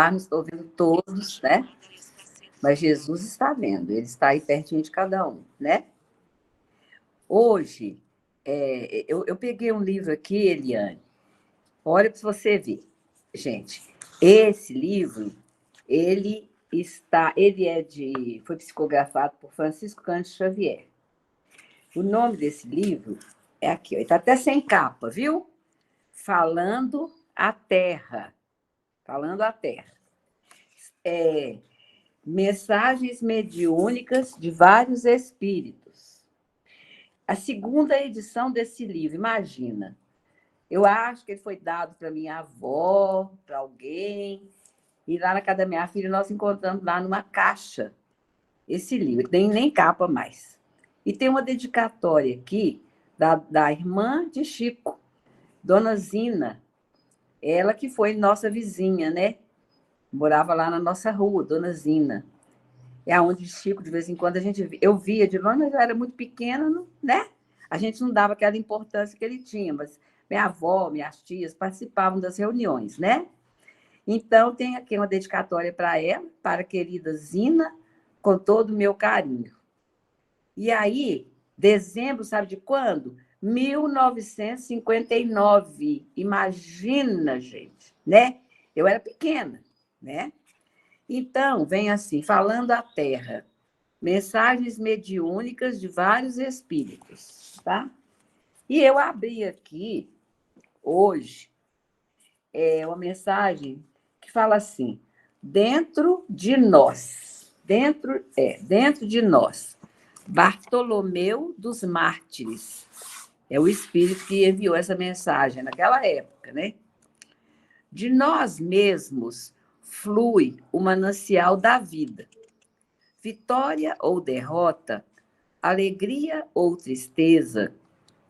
celular, não estou vendo todos, né? Mas Jesus está vendo, ele está aí pertinho de cada um, né? Hoje, eu peguei um livro aqui, Eliane, olha para você ver. Gente, esse livro, foi psicografado por Francisco Cândido Xavier. O nome desse livro é aqui, ó, ele está até sem capa, viu? Falando a Terra. Falando a Terra. Mensagens mediúnicas de vários espíritos. A segunda edição desse livro, imagina. Eu acho que ele foi dado para minha avó, para alguém, e lá na casa da minha filha nós encontramos lá numa caixa esse livro, tem nem capa mais. E tem uma dedicatória aqui da irmã de Chico, Dona Zina, ela que foi nossa vizinha, né? Morava lá na nossa rua, Dona Zina. É onde Chico, de vez em quando, eu via de longe, mas eu era muito pequena, né? A gente não dava aquela importância que ele tinha, mas minha avó, minhas tias participavam das reuniões, né? Então, tem aqui uma dedicatória para ela, para a querida Zina, com todo o meu carinho. E aí, dezembro, sabe de quando? 1959. Imagina, gente, né? Eu era pequena, né? Então, vem assim, falando a Terra, mensagens mediúnicas de vários espíritos, tá? E eu abri aqui, hoje, uma mensagem que fala assim, dentro de nós, dentro de nós, Bartolomeu dos Mártires, é o espírito que enviou essa mensagem naquela época, né? De nós mesmos flui o manancial da vida. Vitória ou derrota, alegria ou tristeza,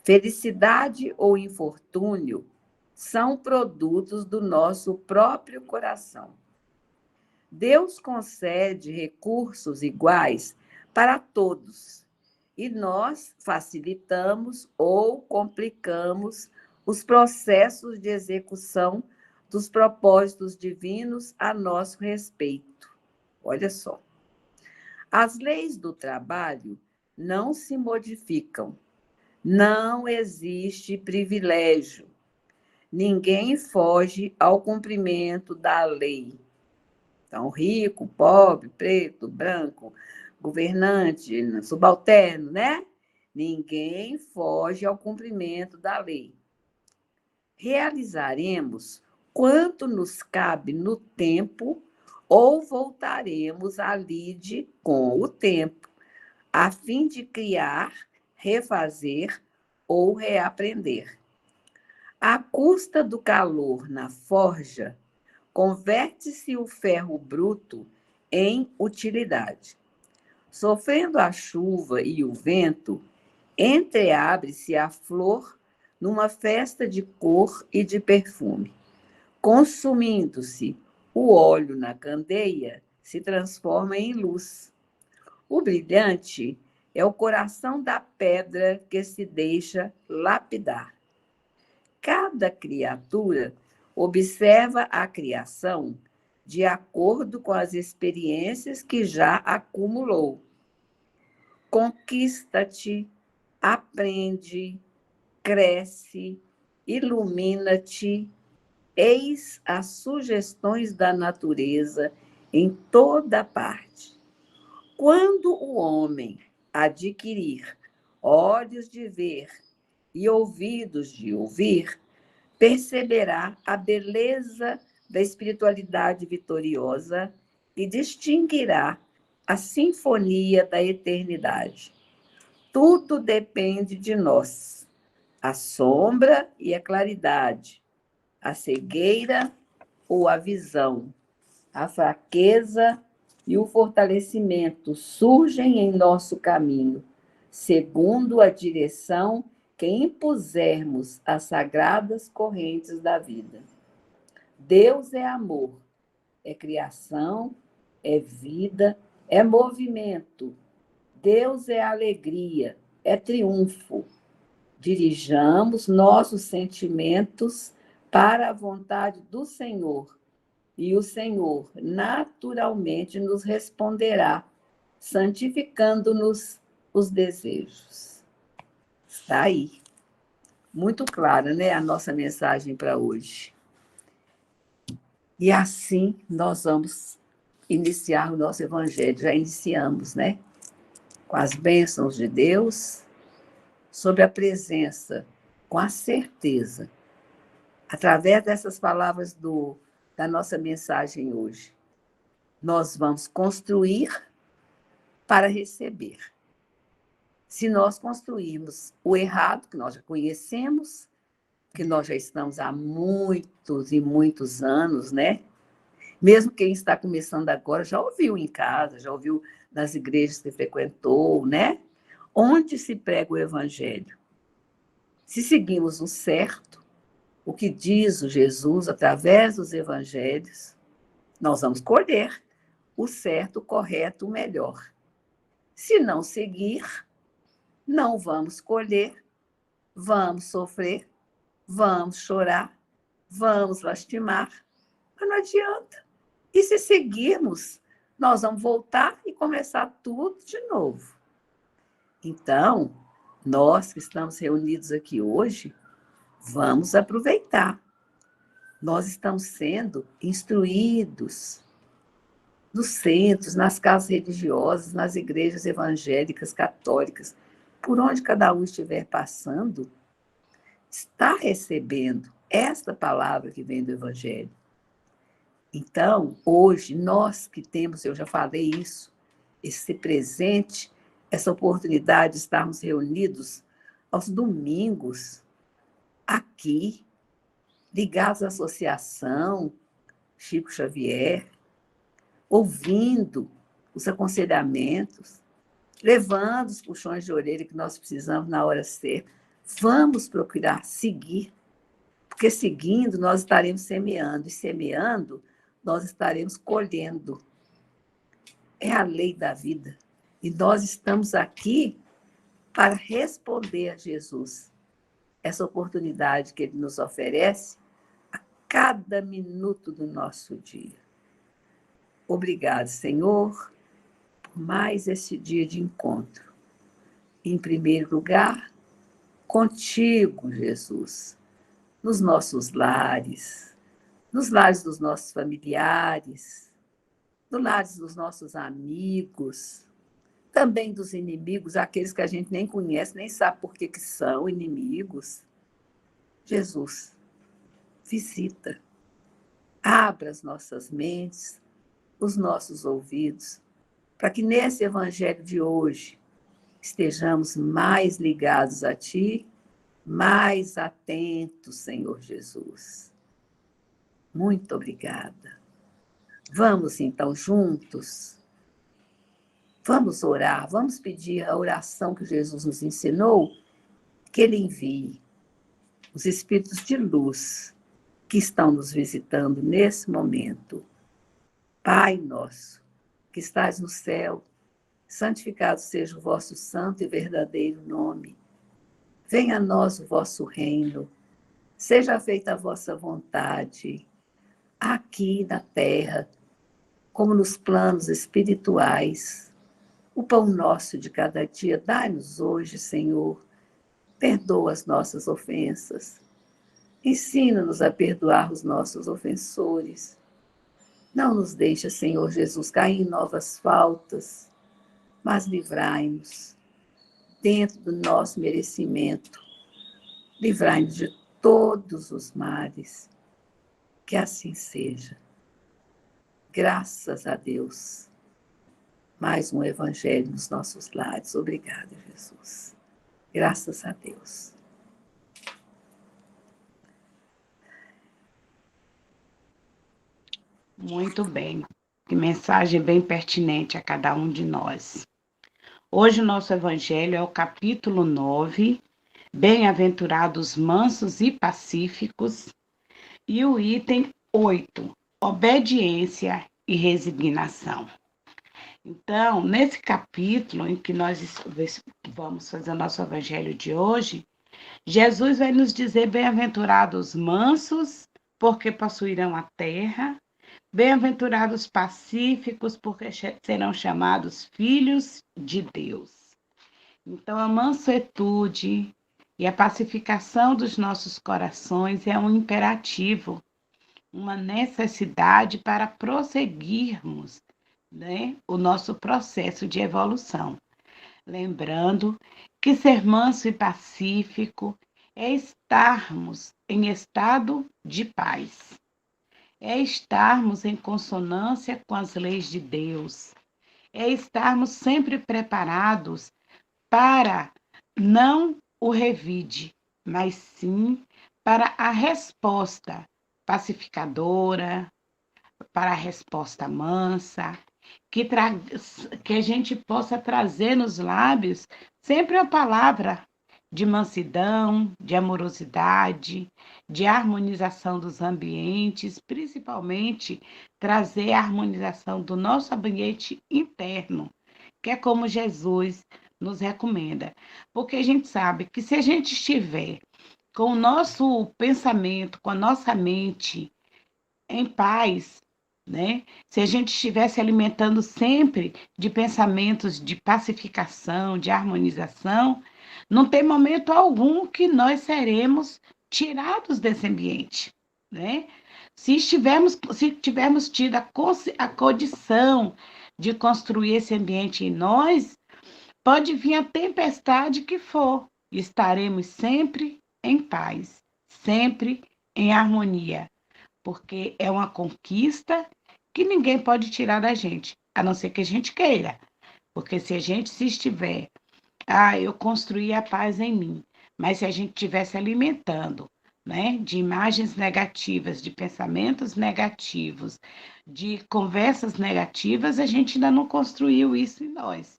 felicidade ou infortúnio, são produtos do nosso próprio coração. Deus concede recursos iguais para todos e nós facilitamos ou complicamos os processos de execução dos propósitos divinos a nosso respeito. Olha só. As leis do trabalho não se modificam. Não existe privilégio. Ninguém foge ao cumprimento da lei. Então, rico, pobre, preto, branco, governante, subalterno, né? Ninguém foge ao cumprimento da lei. Realizaremos quanto nos cabe no tempo ou voltaremos à lide com o tempo, a fim de criar, refazer ou reaprender. À custa do calor na forja, converte-se o ferro bruto em utilidade. Sofrendo a chuva e o vento, entreabre-se a flor numa festa de cor e de perfume. Consumindo-se o óleo na candeia, se transforma em luz. O brilhante é o coração da pedra que se deixa lapidar. Cada criatura observa a criação de acordo com as experiências que já acumulou. Conquista-te, aprende, cresce, ilumina-te. Eis as sugestões da natureza em toda parte. Quando o homem adquirir olhos de ver e ouvidos de ouvir, perceberá a beleza da espiritualidade vitoriosa e distinguirá a sinfonia da eternidade. Tudo depende de nós, a sombra e a claridade, a cegueira ou a visão, a fraqueza e o fortalecimento surgem em nosso caminho, segundo a direção que impusermos às sagradas correntes da vida. Deus é amor, é criação, é vida, é movimento. Deus é alegria, é triunfo. Dirijamos nossos sentimentos para a vontade do Senhor e o Senhor naturalmente nos responderá, santificando-nos os desejos. Está aí. Muito clara, né, a nossa mensagem para hoje. E assim nós vamos iniciar o nosso evangelho. Já iniciamos, né? Com as bênçãos de Deus, sob a presença, com a certeza, através dessas palavras da nossa mensagem hoje, nós vamos construir para receber. Se nós construirmos o errado, que nós já conhecemos, que nós já estamos há muitos e muitos anos, né? Mesmo quem está começando agora já ouviu em casa, já ouviu nas igrejas que frequentou, né? Onde se prega o evangelho? Se seguimos o certo, o que diz o Jesus através dos evangelhos, nós vamos colher o certo, o correto, o melhor. Se não seguir, não vamos colher, vamos sofrer, vamos chorar, vamos lastimar, mas não adianta. E se seguirmos, nós vamos voltar e começar tudo de novo. Então, nós que estamos reunidos aqui hoje, vamos aproveitar. Nós estamos sendo instruídos nos centros, nas casas religiosas, nas igrejas evangélicas, católicas, por onde cada um estiver passando, está recebendo esta palavra que vem do Evangelho. Então, hoje, nós que temos, eu já falei isso, esse presente, essa oportunidade de estarmos reunidos aos domingos, aqui, ligados à Associação Chico Xavier, ouvindo os aconselhamentos, levando os puxões de orelha que nós precisamos na hora certa. Vamos procurar seguir, porque seguindo nós estaremos semeando, e semeando nós estaremos colhendo. É a lei da vida. E nós estamos aqui para responder a Jesus. Essa oportunidade que Ele nos oferece a cada minuto do nosso dia. Obrigado, Senhor, por mais esse dia de encontro. Em primeiro lugar, contigo, Jesus, nos nossos lares, nos lares dos nossos familiares, nos lares dos nossos amigos, também dos inimigos, aqueles que a gente nem conhece, nem sabe por que são inimigos. Jesus, visita, abra as nossas mentes, os nossos ouvidos, para que nesse evangelho de hoje estejamos mais ligados a Ti, mais atentos, Senhor Jesus. Muito obrigada. Vamos, então, juntos, vamos orar, vamos pedir a oração que Jesus nos ensinou, que Ele envie os espíritos de luz que estão nos visitando nesse momento. Pai nosso, que estás no céu, santificado seja o vosso santo e verdadeiro nome. Venha a nós o vosso reino, seja feita a vossa vontade, aqui na terra, como nos planos espirituais. O pão nosso de cada dia, dai-nos hoje, Senhor. Perdoa as nossas ofensas. Ensina-nos a perdoar os nossos ofensores. Não nos deixa, Senhor Jesus, cair em novas faltas, mas livrai-nos, dentro do nosso merecimento. Livrai-nos de todos os males. Que assim seja. Graças a Deus. Mais um evangelho nos nossos lares. Obrigada, Jesus. Graças a Deus. Muito bem. Que mensagem bem pertinente a cada um de nós. Hoje o nosso evangelho é o capítulo 9, Bem-aventurados mansos e pacíficos, e o item 8, obediência e resignação. Então, nesse capítulo em que nós vamos fazer o nosso evangelho de hoje, Jesus vai nos dizer: bem-aventurados mansos, porque possuirão a terra, Bem-aventurados pacíficos, porque serão chamados filhos de Deus. Então, a mansuetude e a pacificação dos nossos corações é um imperativo, uma necessidade para prosseguirmos, né, o nosso processo de evolução. Lembrando que ser manso e pacífico é estarmos em estado de paz, é estarmos em consonância com as leis de Deus, é estarmos sempre preparados para não o revide, mas sim para a resposta pacificadora, para a resposta mansa, que a gente possa trazer nos lábios sempre a palavra de mansidão, de amorosidade, de harmonização dos ambientes, principalmente trazer a harmonização do nosso ambiente interno, que é como Jesus nos recomenda. Porque a gente sabe que se a gente estiver com o nosso pensamento, com a nossa mente em paz, né? Se a gente estivesse alimentando sempre de pensamentos de pacificação, de harmonização, não tem momento algum que nós seremos tirados desse ambiente, né? Se tivermos tido a condição de construir esse ambiente em nós, pode vir a tempestade que for, estaremos sempre em paz, sempre em harmonia, porque é uma conquista que ninguém pode tirar da gente, a não ser que a gente queira. Porque se a gente se estiver, eu construí a paz em mim, mas se a gente estivesse alimentando, né, de imagens negativas, de pensamentos negativos, de conversas negativas, a gente ainda não construiu isso em nós.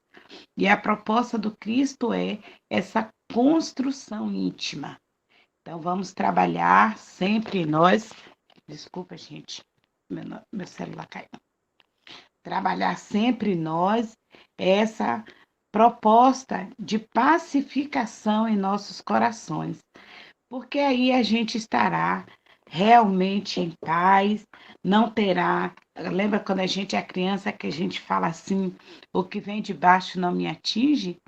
E a proposta do Cristo é essa construção íntima. Então, vamos trabalhar sempre nós. Desculpa, gente, meu celular caiu. Trabalhar sempre nós essa proposta de pacificação em nossos corações, porque aí a gente estará realmente em paz, não terá. Lembra quando a gente é criança que a gente fala assim: o que vem de baixo não me atinge?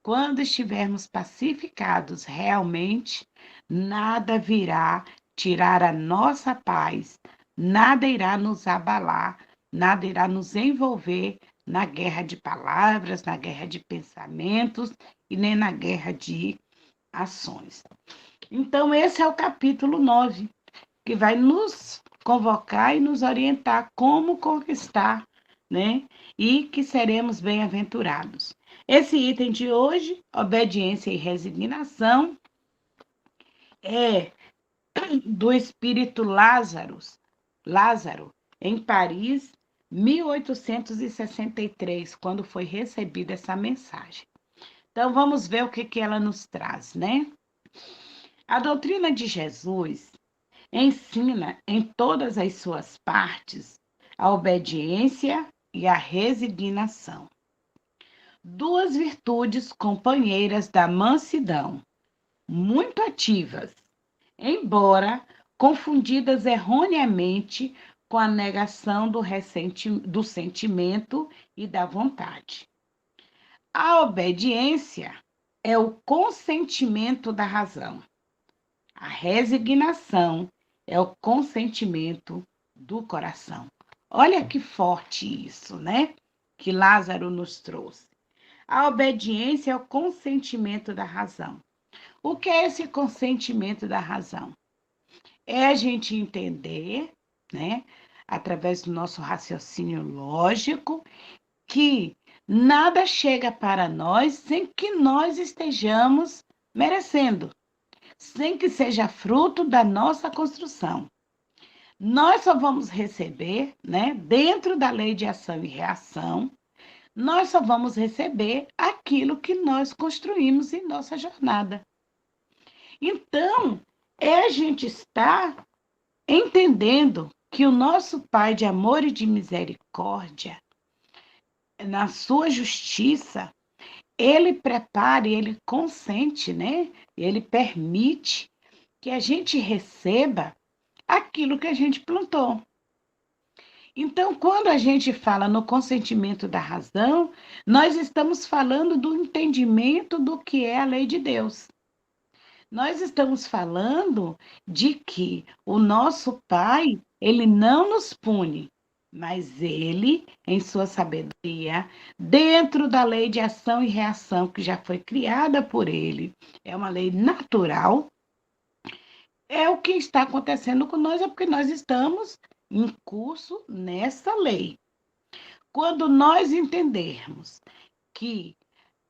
Quando estivermos pacificados realmente, nada virá tirar a nossa paz, nada irá nos abalar, nada irá nos envolver na guerra de palavras, na guerra de pensamentos e nem na guerra de ações. Então, esse é o capítulo 9, que vai nos convocar e nos orientar como conquistar, né? E que seremos bem-aventurados. Esse item de hoje, obediência e resignação, é do espírito Lázaro, em Paris, 1863, quando foi recebida essa mensagem. Então, vamos ver o que ela nos traz, né? A doutrina de Jesus ensina em todas as suas partes a obediência e a resignação. Duas virtudes companheiras da mansidão, muito ativas, embora confundidas erroneamente com a negação do sentimento e da vontade. A obediência é o consentimento da razão. A resignação é o consentimento do coração. Olha que forte isso, né? Que Lázaro nos trouxe. A obediência é o consentimento da razão. O que é esse consentimento da razão? É a gente entender, né, através do nosso raciocínio lógico, que nada chega para nós sem que nós estejamos merecendo, sem que seja fruto da nossa construção. Nós só vamos receber, né, dentro da lei de ação e reação, nós só vamos receber aquilo que nós construímos em nossa jornada. Então, é a gente estar entendendo que o nosso Pai de amor e de misericórdia, na sua justiça, ele prepara e ele consente, né? Ele permite que a gente receba aquilo que a gente plantou. Então, quando a gente fala no consentimento da razão, nós estamos falando do entendimento do que é a lei de Deus. Nós estamos falando de que o nosso Pai, ele não nos pune, mas ele, em sua sabedoria, dentro da lei de ação e reação que já foi criada por ele, é uma lei natural, é o que está acontecendo com nós, é porque nós estamos em curso nessa lei. Quando nós entendermos que,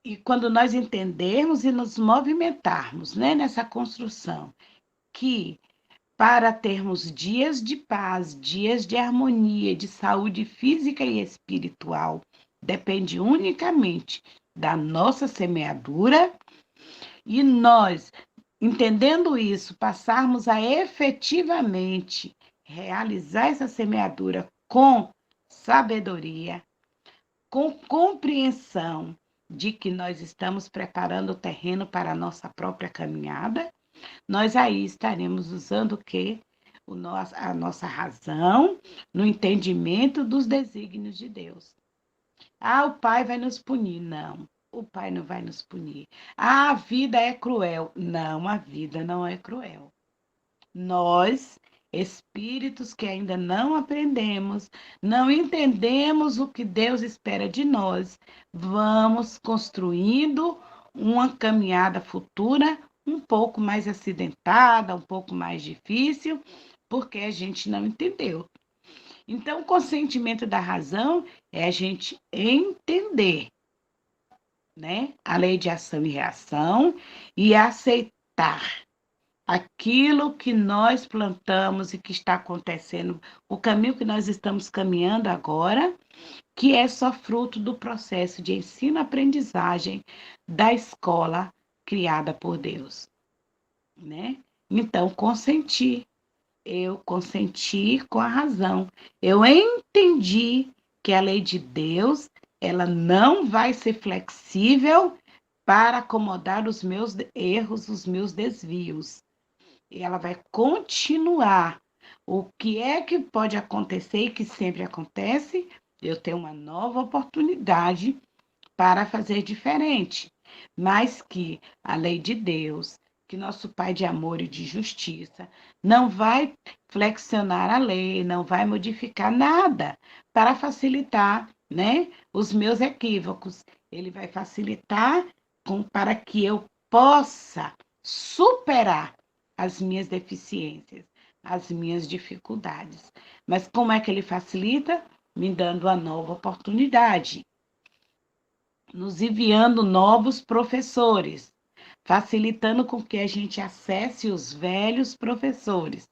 e quando nós entendermos e nos movimentarmos, né, nessa construção, que para termos dias de paz, dias de harmonia, de saúde física e espiritual, depende unicamente da nossa semeadura, e nós, entendendo isso, passarmos a efetivamente realizar essa semeadura com sabedoria, com compreensão de que nós estamos preparando o terreno para a nossa própria caminhada, nós aí estaremos usando o quê? A nossa razão no entendimento dos desígnios de Deus. Ah, o Pai vai nos punir. Não, o Pai não vai nos punir. Ah, a vida é cruel. Não, a vida não é cruel. Nós, espíritos que ainda não aprendemos, não entendemos o que Deus espera de nós, vamos construindo uma caminhada futura um pouco mais acidentada, um pouco mais difícil, porque a gente não entendeu. Então, o consentimento da razão é a gente entender, né, a lei de ação e reação e aceitar aquilo que nós plantamos e que está acontecendo, o caminho que nós estamos caminhando agora, que é só fruto do processo de ensino-aprendizagem da escola criada por Deus, né? Então, eu consenti com a razão. Eu entendi que a lei de Deus, ela não vai ser flexível para acomodar os meus erros, os meus desvios. E ela vai continuar. O que é que pode acontecer e que sempre acontece? Eu tenho uma nova oportunidade para fazer diferente, mas que a lei de Deus, que nosso Pai de amor e de justiça, não vai flexionar a lei, não vai modificar nada para facilitar, né, os meus equívocos. Ele vai facilitar para que eu possa superar as minhas deficiências, as minhas dificuldades. Mas como é que ele facilita? Me dando a nova oportunidade, nos enviando novos professores, facilitando com que a gente acesse os velhos professores,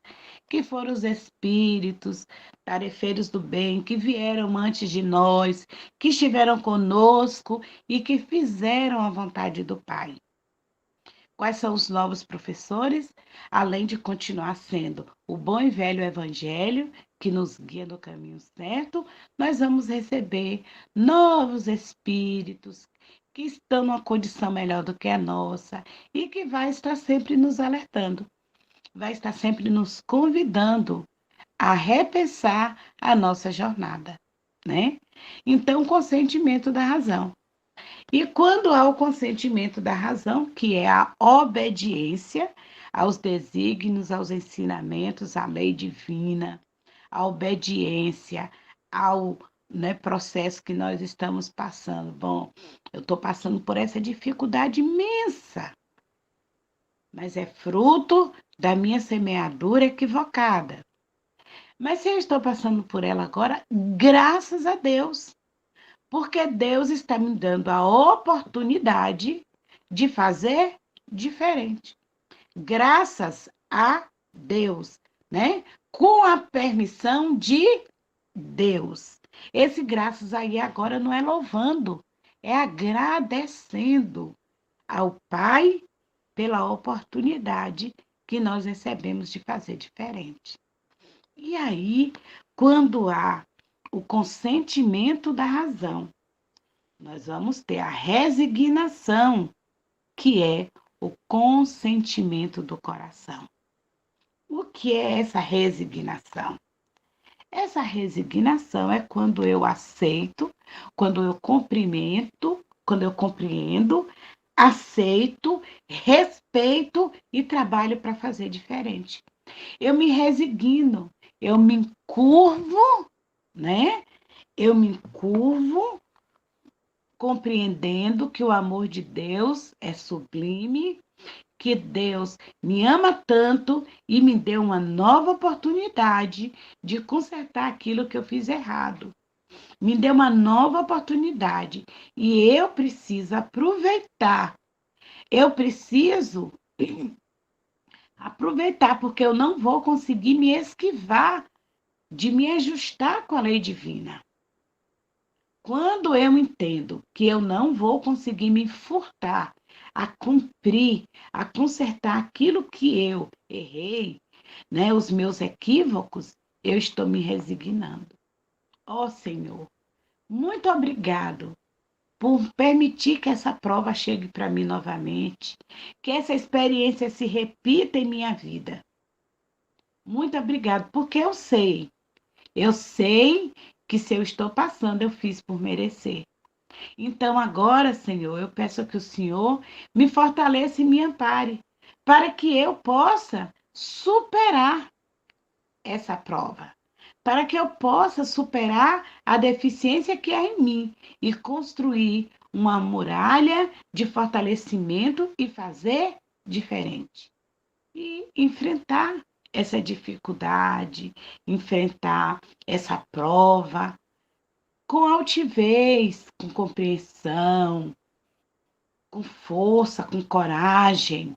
que foram os espíritos, tarefeiros do bem, que vieram antes de nós, que estiveram conosco e que fizeram a vontade do Pai. Quais são os novos professores? Além de continuar sendo o bom e velho Evangelho, que nos guia no caminho certo, nós vamos receber novos espíritos que estão numa condição melhor do que a nossa e que vai estar sempre nos alertando, vai estar sempre nos convidando a repensar a nossa jornada, né? Então, consentimento da razão. E quando há o consentimento da razão, que é a obediência aos desígnios, aos ensinamentos, à lei divina, a obediência ao, né, processo que nós estamos passando. Bom, eu estou passando por essa dificuldade imensa, mas é fruto da minha semeadura equivocada. Mas se eu estou passando por ela agora, graças a Deus, porque Deus está me dando a oportunidade de fazer diferente. Graças a Deus, né? Com a permissão de Deus. Esse graças aí agora não é louvando, é agradecendo ao Pai pela oportunidade que nós recebemos de fazer diferente. E aí, quando há o consentimento da razão, nós vamos ter a resignação, que é o consentimento do coração. O que é essa resignação? Essa resignação é quando eu aceito, quando eu cumprimento, quando eu compreendo, aceito, respeito e trabalho para fazer diferente. Eu me resigno, eu me curvo, né? Eu me curvo, compreendendo que o amor de Deus é sublime, que Deus me ama tanto e me deu uma nova oportunidade de consertar aquilo que eu fiz errado. Me deu uma nova oportunidade e eu preciso aproveitar. Eu preciso aproveitar, porque eu não vou conseguir me esquivar de me ajustar com a lei divina. Quando eu entendo que eu não vou conseguir me furtar a cumprir, a consertar aquilo que eu errei, né, os meus equívocos, eu estou me resignando. Ó Senhor, muito obrigado por permitir que essa prova chegue para mim novamente, que essa experiência se repita em minha vida. Muito obrigado, porque eu sei que se eu estou passando, eu fiz por merecer. Então, agora, Senhor, eu peço que o Senhor me fortaleça e me ampare, para que eu possa superar essa prova, para que eu possa superar a deficiência que há em mim e construir uma muralha de fortalecimento e fazer diferente. E enfrentar essa dificuldade, enfrentar essa prova com altivez, com compreensão, com força, com coragem,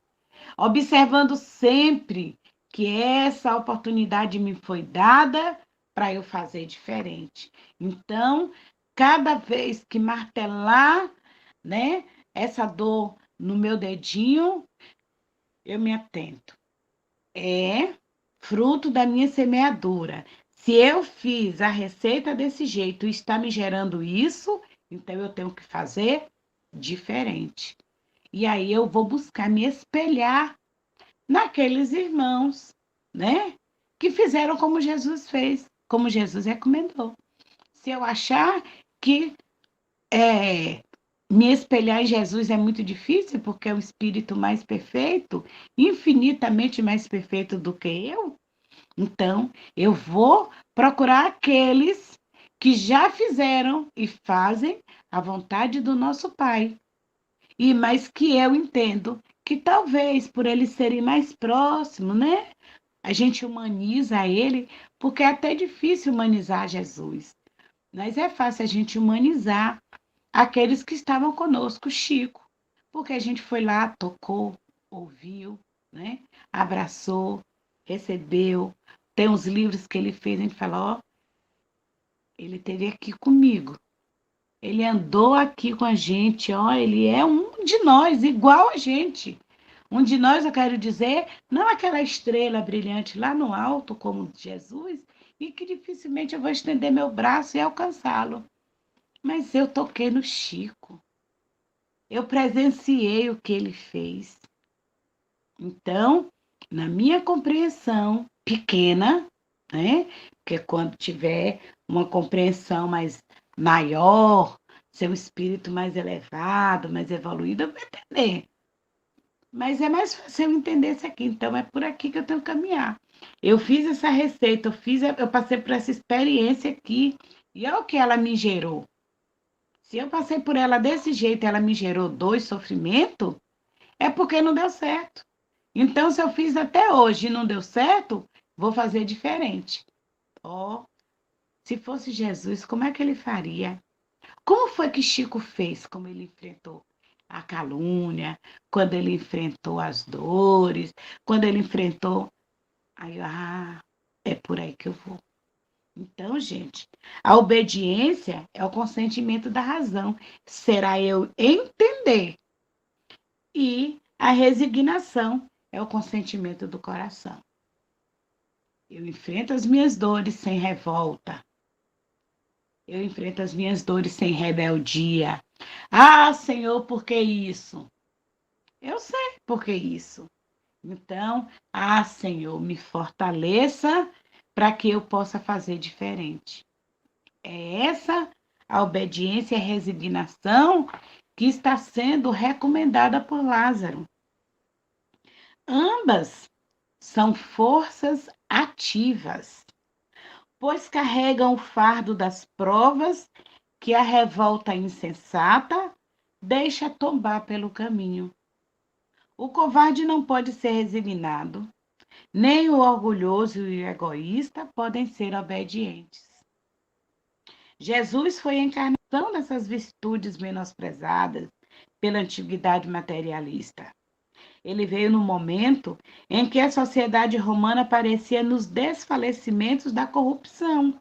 observando sempre que essa oportunidade me foi dada para eu fazer diferente. Então, cada vez que martelar, né, essa dor no meu dedinho, eu me atento. É fruto da minha semeadura. Se eu fiz a receita desse jeito e está me gerando isso, então eu tenho que fazer diferente. E aí eu vou buscar me espelhar naqueles irmãos, né? Que fizeram como Jesus fez, como Jesus recomendou. Se eu achar que me espelhar em Jesus é muito difícil, porque é o espírito mais perfeito, infinitamente mais perfeito do que eu, então eu vou procurar aqueles que já fizeram e fazem a vontade do nosso Pai. E mas que eu entendo que talvez por eles serem mais próximos, né? A gente humaniza ele, porque é até difícil humanizar Jesus. Mas é fácil a gente humanizar aqueles que estavam conosco, Chico, porque a gente foi lá, tocou, ouviu, né? Abraçou, recebeu. Tem os livros que ele fez, a gente fala, ó, ele esteve aqui comigo. Ele andou aqui com a gente, ó, ele é um de nós, igual a gente. Um de nós, eu quero dizer, não aquela estrela brilhante lá no alto, como Jesus, e que dificilmente eu vou estender meu braço e alcançá-lo. Mas eu toquei no Chico, eu presenciei o que ele fez. Então, na minha compreensão pequena, né? Porque quando tiver uma compreensão mais maior, seu espírito mais elevado, mais evoluído, eu vou entender. Mas é mais fácil eu entender isso aqui. Então, é por aqui que eu tenho que caminhar. Eu fiz essa receita, eu passei por essa experiência aqui, e olha o que ela me gerou. Se eu passei por ela desse jeito, ela me gerou dor e sofrimento, é porque não deu certo. Então, se eu fiz até hoje e não deu certo, vou fazer diferente. Ó, se fosse Jesus, como é que ele faria? Como foi que Chico fez? Como ele enfrentou a calúnia, quando ele enfrentou as dores, quando ele enfrentou. Aí, é por aí que eu vou. Então, gente, a obediência é o consentimento da razão. Será eu entender. E a resignação é o consentimento do coração. Eu enfrento as minhas dores sem revolta. Eu enfrento as minhas dores sem rebeldia. Ah, Senhor, por que isso? Eu sei por que isso. Então, Senhor, me fortaleça para que eu possa fazer diferente. É essa a obediência e a resignação que está sendo recomendada por Lázaro. Ambas são forças ativas, pois carregam o fardo das provas que a revolta insensata deixa tombar pelo caminho. O covarde não pode ser resignado, nem o orgulhoso e o egoísta podem ser obedientes. Jesus foi a encarnação dessas virtudes menosprezadas pela antiguidade materialista. Ele veio no momento em que a sociedade romana parecia nos desfalecimentos da corrupção.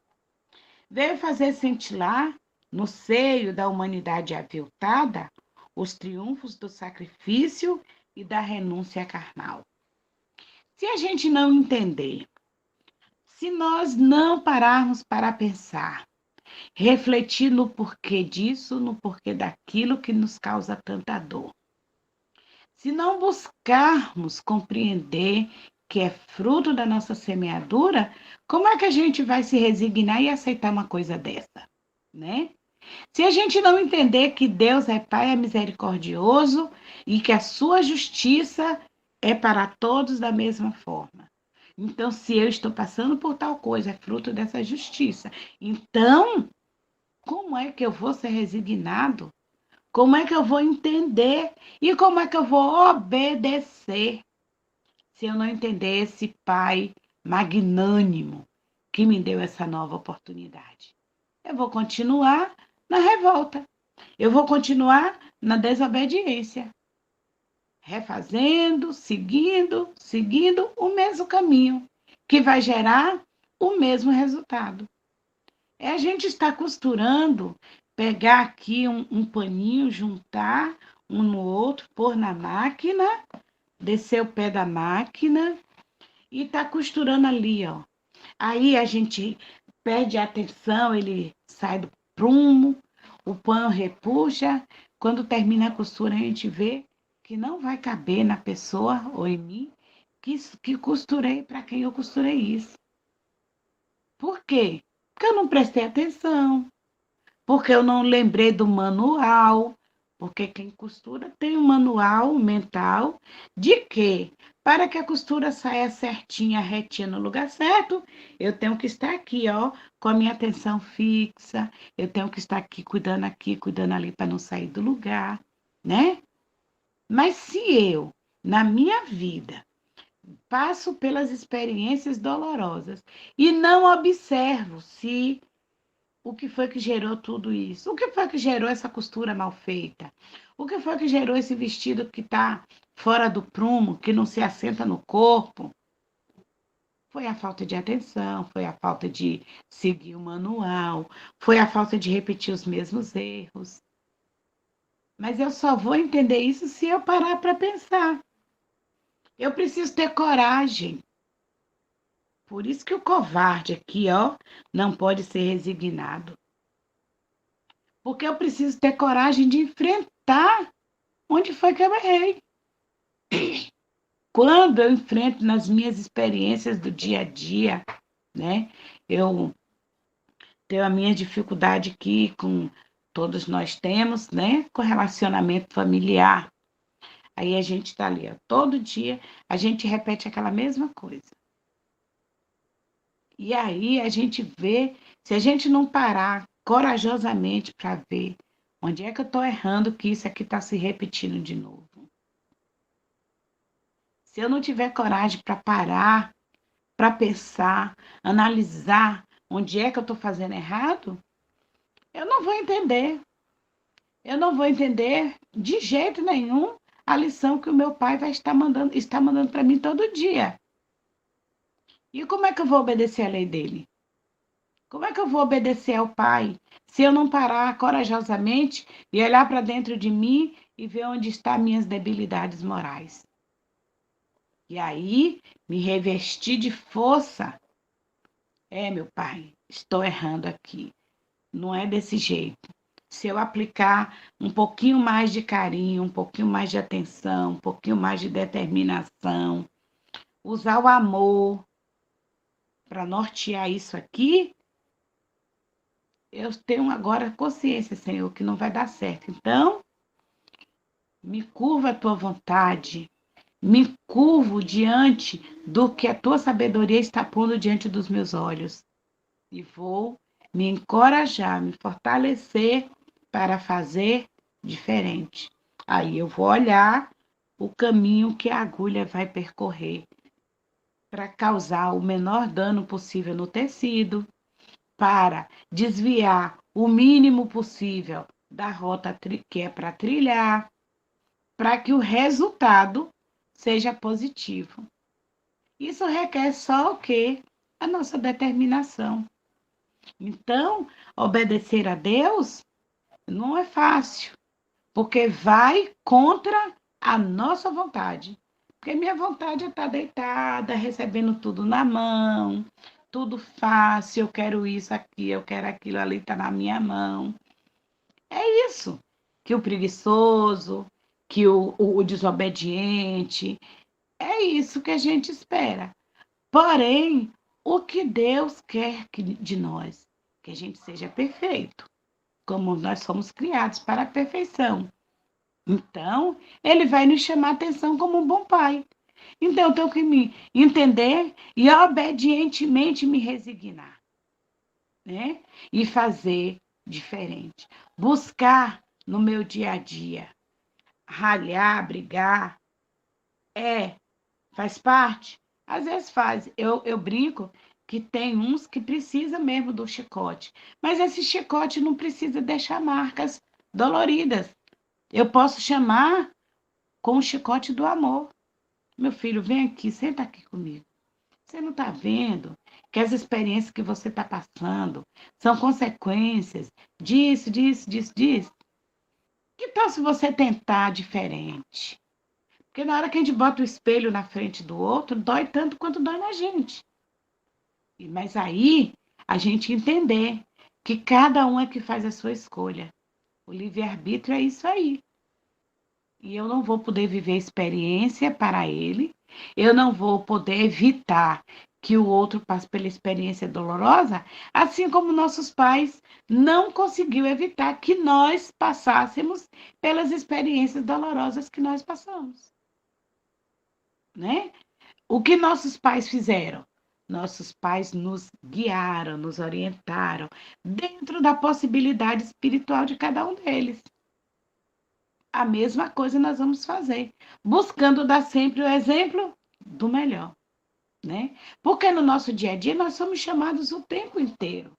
Veio fazer cintilar, no seio da humanidade aviltada, os triunfos do sacrifício e da renúncia carnal. Se a gente não entender, se nós não pararmos para pensar, refletir no porquê disso, no porquê daquilo que nos causa tanta dor, se não buscarmos compreender que é fruto da nossa semeadura, como é que a gente vai se resignar e aceitar uma coisa dessa, né? Se a gente não entender que Deus é Pai, é misericordioso e que a sua justiça é para todos da mesma forma. Então, se eu estou passando por tal coisa, é fruto dessa justiça. Então, como é que eu vou ser resignado? Como é que eu vou entender? E como é que eu vou obedecer? Se eu não entender esse Pai magnânimo que me deu essa nova oportunidade. Eu vou continuar na revolta. Eu vou continuar na desobediência. Refazendo, seguindo o mesmo caminho, que vai gerar o mesmo resultado. É a gente estar costurando, pegar aqui um paninho, juntar um no outro, pôr na máquina, descer o pé da máquina e tá costurando ali, ó. Aí a gente perde a atenção, ele sai do prumo, o pano repuxa. Quando termina a costura, a gente vê que não vai caber na pessoa ou em mim que costurei para quem eu costurei isso. Por quê? Porque eu não prestei atenção, porque eu não lembrei do manual, porque quem costura tem um manual mental de que, para que a costura saia certinha, retinha no lugar certo, eu tenho que estar aqui, ó, com a minha atenção fixa, eu tenho que estar aqui, cuidando ali para não sair do lugar, né? Mas se eu, na minha vida, passo pelas experiências dolorosas e não observo se o que foi que gerou tudo isso? O que foi que gerou essa costura mal feita? O que foi que gerou esse vestido que está fora do prumo, que não se assenta no corpo? Foi a falta de atenção, foi a falta de seguir o manual, foi a falta de repetir os mesmos erros. Mas eu só vou entender isso se eu parar para pensar. Eu preciso ter coragem. Por isso que o covarde aqui, ó, não pode ser resignado. Porque eu preciso ter coragem de enfrentar onde foi que eu errei. Quando eu enfrento nas minhas experiências do dia a dia, né? Eu tenho a minha dificuldade aqui com todos nós temos, né? Com relacionamento familiar. Aí a gente está ali, ó, todo dia a gente repete aquela mesma coisa. E aí a gente vê, se a gente não parar corajosamente para ver onde é que eu estou errando, que isso aqui está se repetindo de novo. Se eu não tiver coragem para parar, para pensar, analisar onde é que eu estou fazendo errado, eu não vou entender. Eu não vou entender de jeito nenhum a lição que o meu pai está mandando para mim todo dia. E como é que eu vou obedecer a lei dele? Como é que eu vou obedecer ao pai se eu não parar corajosamente e olhar para dentro de mim e ver onde estão minhas debilidades morais? E aí me revestir de força. É, meu pai, estou errando aqui. Não é desse jeito. Se eu aplicar um pouquinho mais de carinho, um pouquinho mais de atenção, um pouquinho mais de determinação, usar o amor, para nortear isso aqui, eu tenho agora consciência, Senhor, que não vai dar certo. Então, me curva a tua vontade, me curvo diante do que a tua sabedoria está pondo diante dos meus olhos. E vou me encorajar, me fortalecer para fazer diferente. Aí eu vou olhar o caminho que a agulha vai percorrer para causar o menor dano possível no tecido, para desviar o mínimo possível da rota que é para trilhar, para que o resultado seja positivo. Isso requer só o quê? A nossa determinação. Então, obedecer a Deus não é fácil, porque vai contra a nossa vontade. Porque minha vontade é estar deitada, recebendo tudo na mão, tudo fácil, eu quero isso aqui, eu quero aquilo ali, está na minha mão. É isso que o preguiçoso, que o desobediente, é isso que a gente espera. Porém, o que Deus quer de nós? Que a gente seja perfeito, como nós somos criados para a perfeição. Então, ele vai nos chamar a atenção como um bom pai. Então, eu tenho que me entender e obedientemente me resignar, né? E fazer diferente. Buscar no meu dia a dia. Ralhar, brigar, faz parte? Às vezes faz. Eu brinco que tem uns que precisam mesmo do chicote. Mas esse chicote não precisa deixar marcas doloridas. Eu posso chamar com o chicote do amor. Meu filho, vem aqui, senta aqui comigo. Você não está vendo que as experiências que você está passando são consequências disso, disso, disso, disso? Que tal se você tentar diferente? Porque na hora que a gente bota o espelho na frente do outro, dói tanto quanto dói na gente. Mas aí a gente entender que cada um é que faz a sua escolha. O livre-arbítrio é isso aí. E eu não vou poder viver a experiência para ele, eu não vou poder evitar que o outro passe pela experiência dolorosa, assim como nossos pais não conseguiu evitar que nós passássemos pelas experiências dolorosas que nós passamos, né? O que nossos pais fizeram? Nossos pais nos guiaram, nos orientaram dentro da possibilidade espiritual de cada um deles. A mesma coisa nós vamos fazer, buscando dar sempre o exemplo do melhor, né? Porque no nosso dia a dia nós somos chamados o tempo inteiro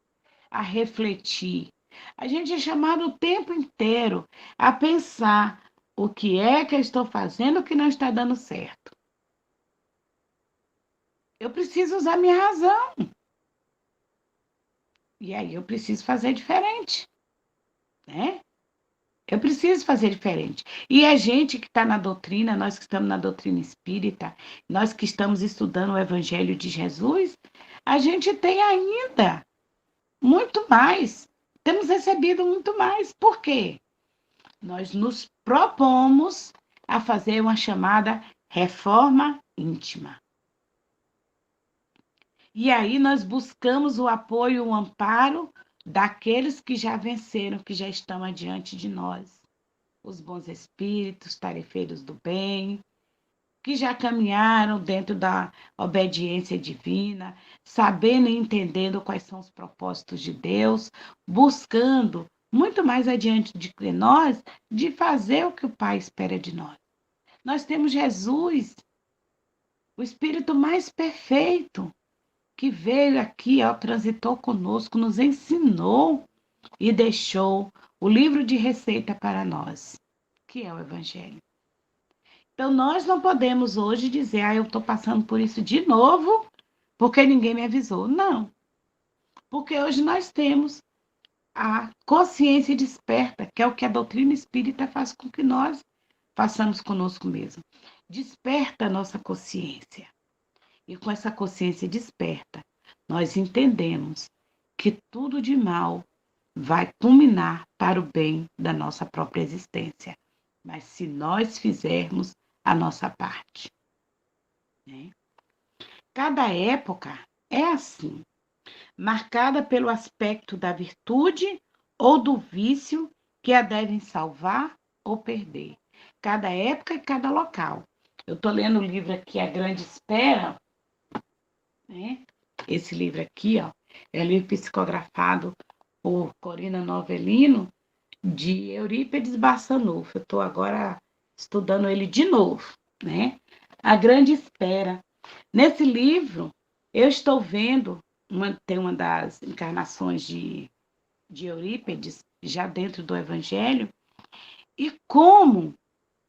a refletir. A gente é chamado o tempo inteiro a pensar o que é que eu estou fazendo que não está dando certo. Eu preciso usar minha razão. E aí eu preciso fazer diferente, né? Eu preciso fazer diferente. E a gente que está na doutrina, nós que estamos na doutrina espírita, nós que estamos estudando o Evangelho de Jesus, a gente tem ainda muito mais. Temos recebido muito mais. Por quê? Nós nos propomos a fazer uma chamada reforma íntima. E aí nós buscamos o apoio, o amparo daqueles que já venceram, que já estão adiante de nós. Os bons espíritos, tarefeiros do bem, que já caminharam dentro da obediência divina, sabendo e entendendo quais são os propósitos de Deus, buscando muito mais adiante de nós, de fazer o que o Pai espera de nós. Nós temos Jesus, o Espírito mais perfeito, que veio aqui, ó, transitou conosco, nos ensinou e deixou o livro de receita para nós, que é o Evangelho. Então, nós não podemos hoje dizer, eu estou passando por isso de novo, porque ninguém me avisou. Não, porque hoje nós temos a consciência desperta, que é o que a doutrina espírita faz com que nós façamos conosco mesmo. Desperta a nossa consciência. E com essa consciência desperta, nós entendemos que tudo de mal vai culminar para o bem da nossa própria existência. Mas se nós fizermos a nossa parte, né? Cada época é assim, marcada pelo aspecto da virtude ou do vício que a devem salvar ou perder. Cada época e cada local. Eu estou lendo o livro aqui, A Grande Espera, né? Esse livro aqui, ó, é um livro psicografado por Corina Novellino, de Eurípides Barçanufo. Eu estou agora estudando ele de novo, né? A Grande Espera. Nesse livro, eu estou vendo, tem uma das encarnações de Eurípides, já dentro do Evangelho, e como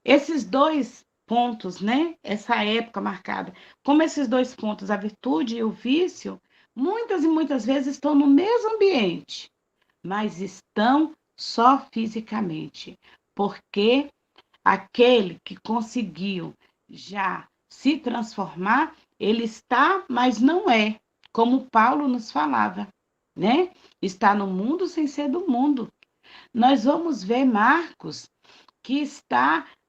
esses dois pontos, né? Essa época marcada, como esses dois pontos, a virtude e o vício, muitas e muitas vezes estão no mesmo ambiente, mas estão só fisicamente, porque aquele que conseguiu já se transformar, ele está, mas não é, como Paulo nos falava, né? Está no mundo sem ser do mundo. Nós vamos ver Marcos, que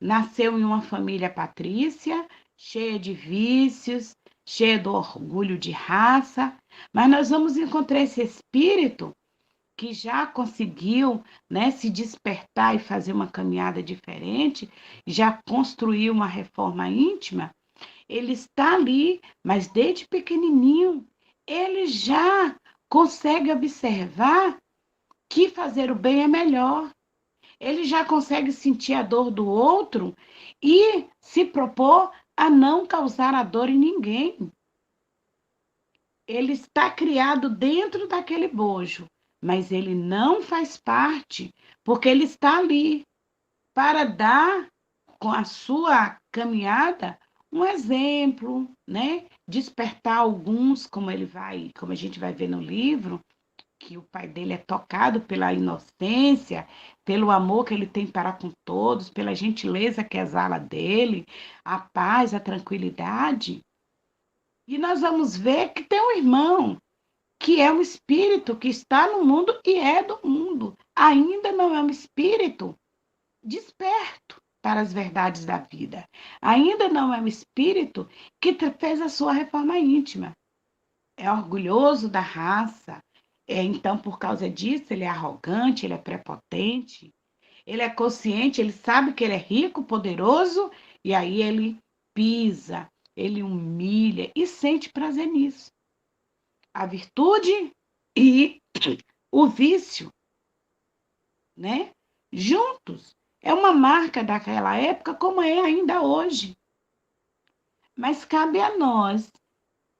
nasceu em uma família patrícia, cheia de vícios, cheia do orgulho de raça, mas nós vamos encontrar esse espírito que já conseguiu, né, se despertar e fazer uma caminhada diferente, já construiu uma reforma íntima, ele está ali, mas desde pequenininho, ele já consegue observar que fazer o bem é melhor. Ele já consegue sentir a dor do outro e se propor a não causar a dor em ninguém. Ele está criado dentro daquele bojo, mas ele não faz parte, porque ele está ali para dar, com a sua caminhada, um exemplo, né? Despertar alguns, como a gente vai ver no livro, que o pai dele é tocado pela inocência, pelo amor que ele tem para com todos, pela gentileza que exala dele, a paz, a tranquilidade. E nós vamos ver que tem um irmão que é um espírito que está no mundo e é do mundo. Ainda não é um espírito desperto para as verdades da vida. Ainda não é um espírito que fez a sua reforma íntima. É orgulhoso da raça. Então, por causa disso, ele é arrogante, ele é prepotente, ele é consciente, ele sabe que ele é rico, poderoso, e aí ele pisa, ele humilha e sente prazer nisso. A virtude e o vício, né? Juntos. É uma marca daquela época, como é ainda hoje. Mas cabe a nós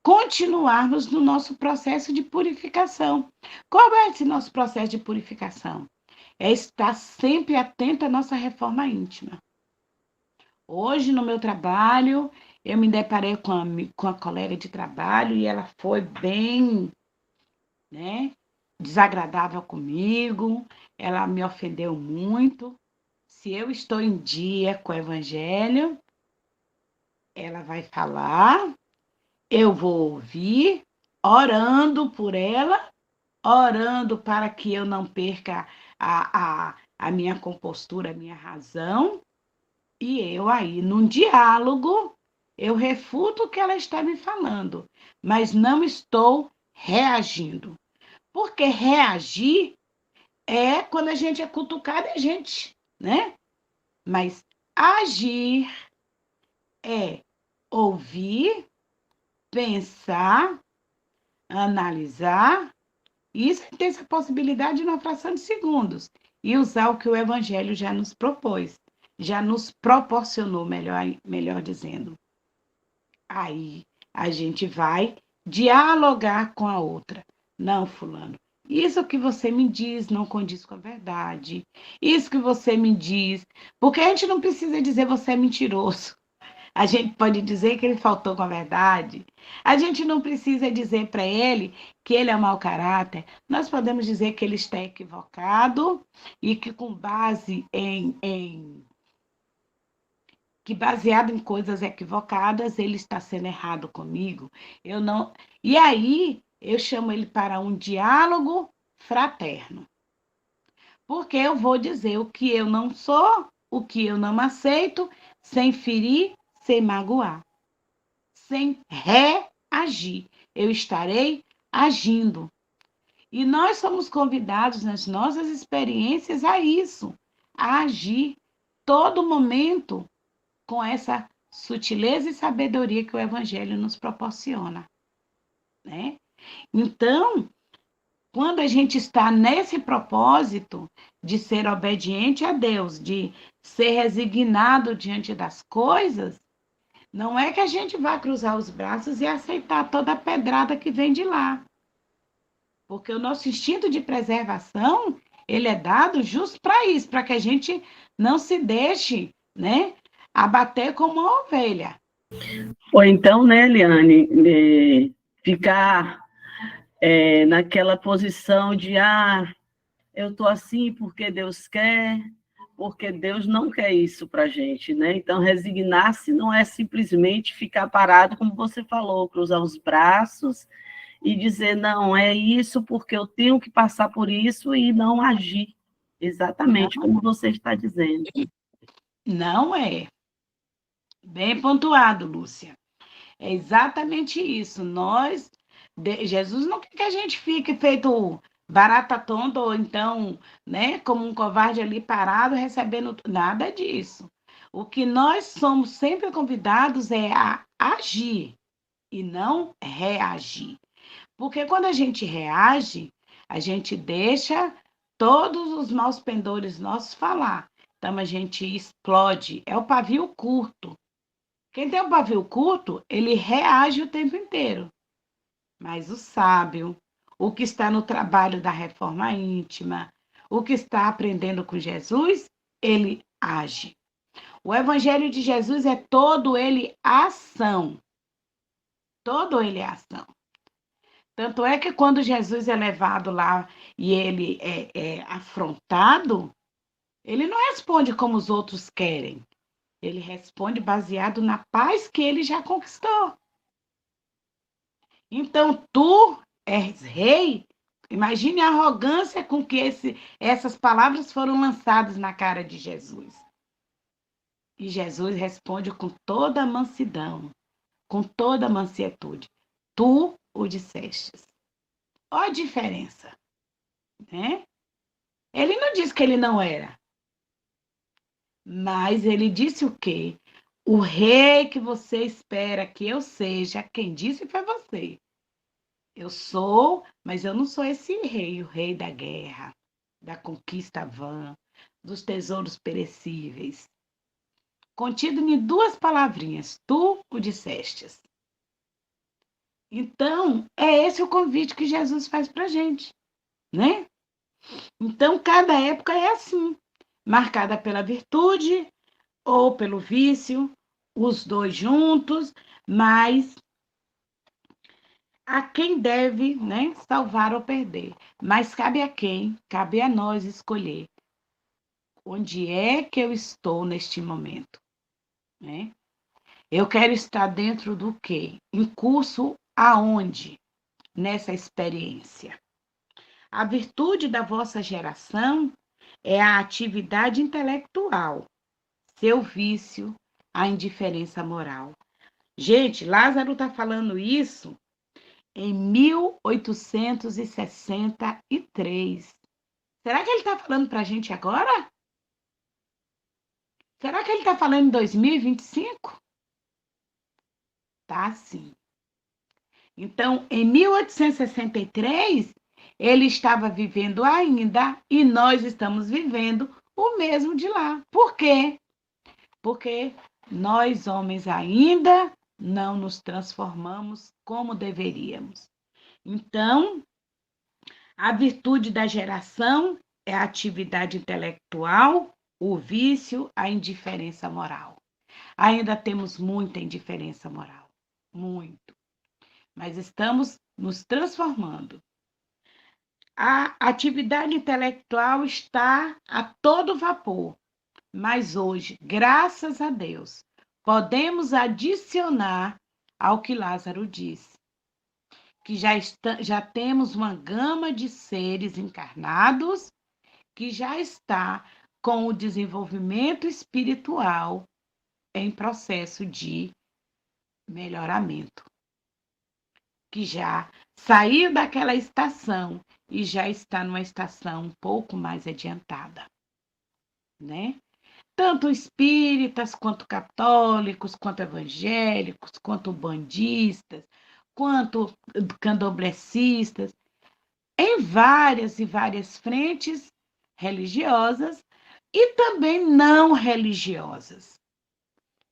continuarmos no nosso processo de purificação. Qual é esse nosso processo de purificação? É estar sempre atento à nossa reforma íntima. Hoje, no meu trabalho, eu me deparei com a colega de trabalho e ela foi bem, né, desagradável comigo, ela me ofendeu muito. Se eu estou em dia com o evangelho, ela vai falar, eu vou ouvir, orando por ela, orando para que eu não perca a minha compostura, a minha razão, e eu aí, num diálogo, eu refuto o que ela está me falando, mas não estou reagindo. Porque reagir é quando a gente é cutucado e a gente, né? Mas agir é ouvir, pensar, analisar, e isso tem essa possibilidade de uma fração de segundos, e usar o que o Evangelho já nos propôs, já nos proporcionou, melhor dizendo. Aí a gente vai dialogar com a outra. Não, fulano, isso que você me diz não condiz com a verdade. Isso que você me diz, porque a gente não precisa dizer você é mentiroso. A gente pode dizer que ele faltou com a verdade. A gente não precisa dizer para ele que ele é mau caráter. Nós podemos dizer que ele está equivocado e que com base que baseado em coisas equivocadas, ele está sendo errado comigo. Eu não. E aí eu chamo ele para um diálogo fraterno. Porque eu vou dizer o que eu não sou, o que eu não aceito, sem ferir, sem magoar, sem reagir. eu estarei agindo. E nós somos convidados nas nossas experiências a isso, a agir todo momento com essa sutileza e sabedoria que o Evangelho nos proporciona, né? Então, quando a gente está nesse propósito de ser obediente a Deus, de ser resignado diante das coisas, não é que a gente vai cruzar os braços e aceitar toda a pedrada que vem de lá. Porque o nosso instinto de preservação, ele é dado justo para isso, para que a gente não se deixe, né, abater como uma ovelha. Ou então, né, Eliane, ficar naquela posição de, eu estou assim porque Deus quer, porque Deus não quer isso para a gente, né? Então, resignar-se não é simplesmente ficar parado, como você falou, cruzar os braços e dizer, não, é isso porque eu tenho que passar por isso e não agir. Exatamente como você está dizendo. Não é. Bem pontuado, Lúcia. É exatamente isso. Jesus não quer que a gente fique feito barata tonta ou então, né, como um covarde ali parado recebendo nada disso. O que nós somos sempre convidados é a agir e não reagir. Porque quando a gente reage, a gente deixa todos os maus pendores nossos falar. Então a gente explode. É o pavio curto. Quem tem um pavio curto, ele reage o tempo inteiro. Mas o sábio, o que está no trabalho da reforma íntima, o que está aprendendo com Jesus, ele age. O evangelho de Jesus é todo ele ação. Todo ele é ação. Tanto é que quando Jesus é levado lá e ele é afrontado, ele não responde como os outros querem. Ele responde baseado na paz que ele já conquistou. Então, tu és rei. Imagine a arrogância com que essas palavras foram lançadas na cara de Jesus. E Jesus responde com toda a mansidão, com toda a mansietude. Tu o dissestes. Olha a diferença, né? Ele não disse que ele não era, mas ele disse o quê? O rei que você espera que eu seja, quem disse foi você. Eu sou, mas eu não sou esse rei, o rei da guerra, da conquista vã, dos tesouros perecíveis. Contido em duas palavrinhas, tu o dissestes. Então, é esse o convite que Jesus faz para a gente, né? Então, cada época é assim, marcada pela virtude ou pelo vício, os dois juntos, mas a quem deve, né, salvar ou perder. Mas cabe a quem? Cabe a nós escolher onde é que eu estou neste momento, né? Eu quero estar dentro do quê? Em curso aonde? Nessa experiência. A virtude da vossa geração é a atividade intelectual, seu vício, a indiferença moral. Gente, Lázaro está falando isso em 1863. Será que ele está falando para a gente agora? Será que ele está falando em 2025? Tá, sim. Então, em 1863, ele estava vivendo ainda e nós estamos vivendo o mesmo de lá. Por quê? Porque nós, homens, ainda não nos transformamos como deveríamos. Então, a virtude da geração é a atividade intelectual, o vício, a indiferença moral. Ainda temos muita indiferença moral, muito. Mas estamos nos transformando. A atividade intelectual está a todo vapor, mas hoje, graças a Deus, podemos adicionar ao que Lázaro disse, que já temos uma gama de seres encarnados que já está com o desenvolvimento espiritual em processo de melhoramento. que já saiu daquela estação e já está numa estação um pouco mais adiantada, né? Tanto espíritas, quanto católicos, quanto evangélicos, quanto bandistas, quanto candomblecistas, em várias e várias frentes religiosas e também não religiosas.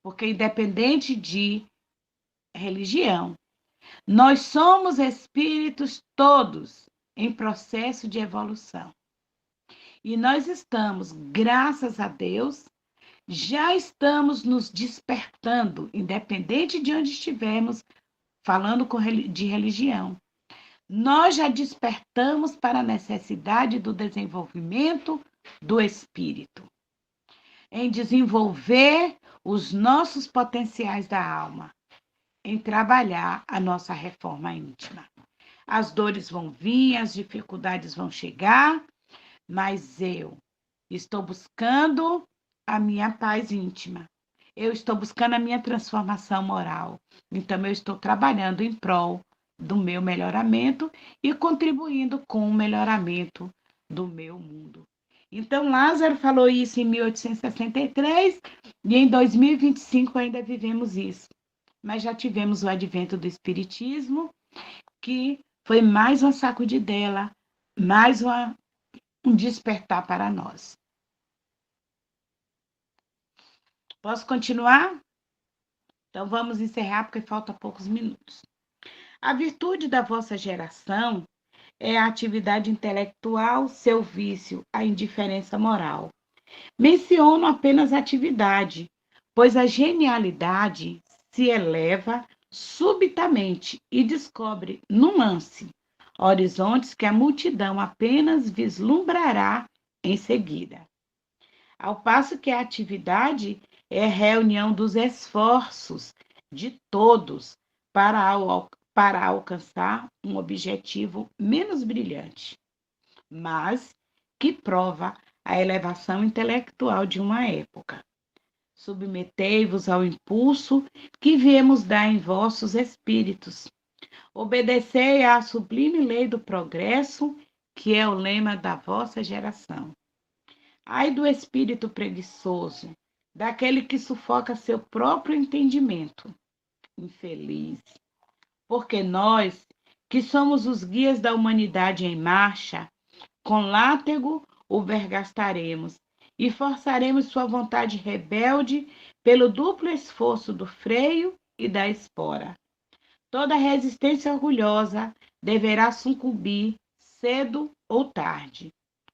Porque independente de religião, nós somos espíritos todos em processo de evolução. E nós estamos, graças a Deus, já estamos nos despertando, independente de onde estivermos falando de religião. Nós já despertamos para a necessidade do desenvolvimento do espírito, em desenvolver os nossos potenciais da alma, em trabalhar a nossa reforma íntima. As dores vão vir, as dificuldades vão chegar, mas eu estou buscando a minha paz íntima. Eu estou buscando a minha transformação moral. Então, eu estou trabalhando em prol do meu melhoramento e contribuindo com o melhoramento do meu mundo. Então, Lázaro falou isso em 1863 e em 2025 ainda vivemos isso. Mas já tivemos o advento do Espiritismo, que foi mais uma sacudidela, mais um despertar para nós. Posso continuar? Então vamos encerrar porque falta poucos minutos. A virtude da vossa geração é a atividade intelectual, seu vício, a indiferença moral. Menciono apenas a atividade, pois a genialidade se eleva subitamente e descobre, num lance, horizontes que a multidão apenas vislumbrará em seguida. Ao passo que a atividade é reunião dos esforços de todos para alcançar um objetivo menos brilhante, mas que prova a elevação intelectual de uma época. Submetei-vos ao impulso que viemos dar em vossos espíritos. Obedecei à sublime lei do progresso, que é o lema da vossa geração. Ai do espírito preguiçoso, daquele que sufoca seu próprio entendimento. Infeliz. Porque nós, que somos os guias da humanidade em marcha, com látego o vergastaremos e forçaremos sua vontade rebelde pelo duplo esforço do freio e da espora. Toda resistência orgulhosa deverá sucumbir cedo ou tarde.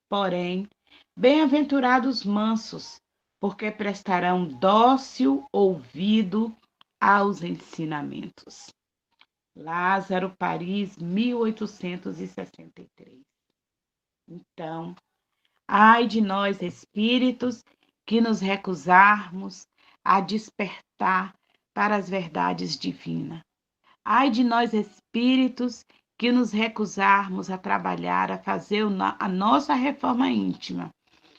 Porém, bem-aventurados mansos, porque prestarão dócil ouvido aos ensinamentos. Lázaro, Paris, 1863. Então, ai de nós espíritos que nos recusarmos a despertar para as verdades divinas. Ai de nós espíritos que nos recusarmos a trabalhar, a fazer a nossa reforma íntima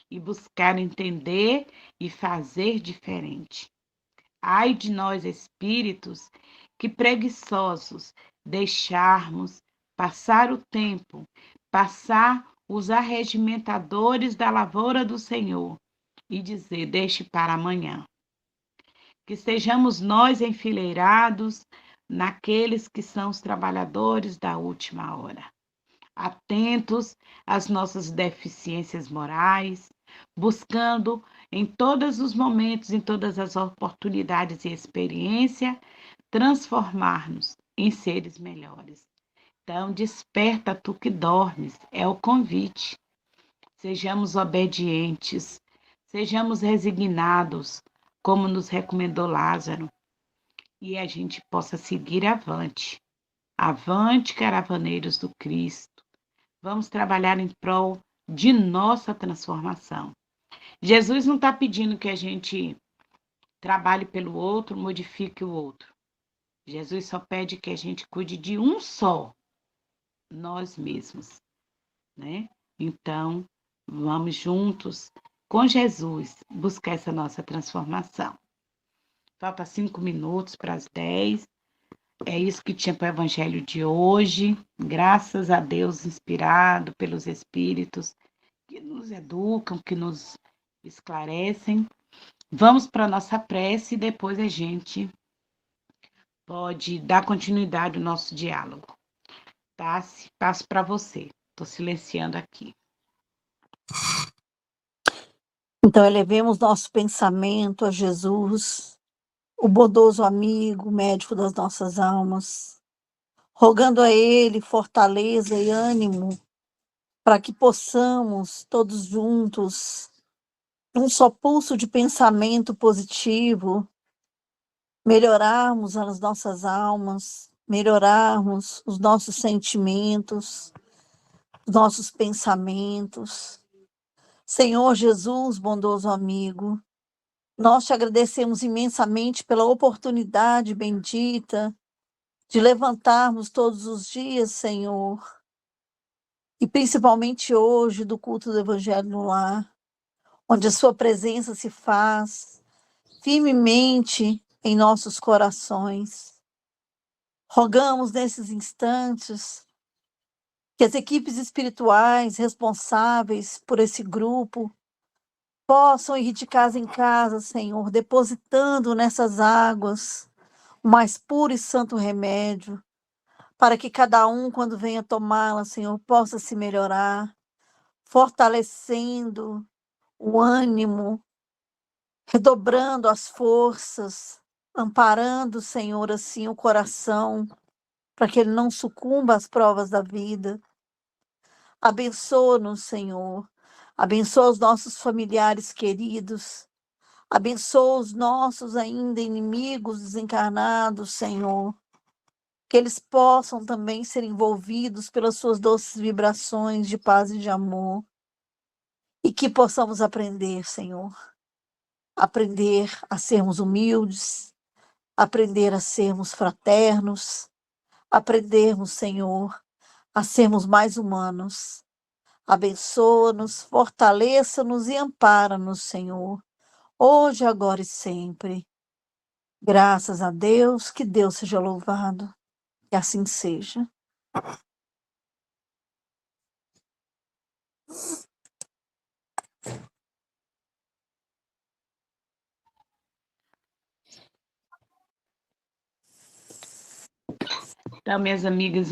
e buscar entender e fazer diferente. Ai de nós espíritos que preguiçosos deixarmos passar o tempo, passar os arregimentadores da lavoura do Senhor e dizer, deixe para amanhã. Que sejamos nós enfileirados naqueles que são os trabalhadores da última hora, atentos às nossas deficiências morais, buscando em todos os momentos, em todas as oportunidades e experiência, transformar-nos em seres melhores. Então, desperta tu que dormes, é o convite. Sejamos obedientes, sejamos resignados, como nos recomendou Lázaro, e a gente possa seguir avante. Avante, caravaneiros do Cristo. Vamos trabalhar em prol de nossa transformação. Jesus não está pedindo que a gente trabalhe pelo outro, modifique o outro. Jesus só pede que a gente cuide de um só, nós mesmos, né? Então, vamos juntos com Jesus buscar essa nossa transformação. Falta 5 minutos para as 10. É isso que tinha para o evangelho de hoje. Graças a Deus, inspirado pelos Espíritos que nos educam, que nos esclarecem. Vamos para a nossa prece e depois a gente pode dar continuidade ao nosso diálogo. Tá? Passo para você. Estou silenciando aqui. Então, elevemos nosso pensamento a Jesus, o bondoso amigo, médico das nossas almas, rogando a Ele fortaleza e ânimo para que possamos, todos juntos, num só pulso de pensamento positivo, melhorarmos as nossas almas, melhorarmos os nossos sentimentos, os nossos pensamentos. Senhor Jesus, bondoso amigo, nós te agradecemos imensamente pela oportunidade bendita de levantarmos todos os dias, Senhor, e principalmente hoje do culto do Evangelho no Lar, onde a sua presença se faz firmemente em nossos corações. Rogamos nesses instantes que as equipes espirituais responsáveis por esse grupo possam ir de casa em casa, Senhor, depositando nessas águas o mais puro e santo remédio, para que cada um, quando venha tomá-la, Senhor, possa se melhorar, fortalecendo o ânimo, redobrando as forças, amparando, Senhor, assim o coração, para que ele não sucumba às provas da vida. Abençoa-nos, Senhor. Abençoa os nossos familiares queridos. Abençoa os nossos ainda inimigos desencarnados, Senhor. Que eles possam também ser envolvidos pelas suas doces vibrações de paz e de amor. E que possamos aprender, Senhor. Aprender a sermos humildes, aprender a sermos fraternos, aprendermos, Senhor, a sermos mais humanos. Abençoa-nos, fortaleça-nos e ampara-nos, Senhor, hoje, agora e sempre. Graças a Deus, que Deus seja louvado. Que assim seja. Então, minhas amigas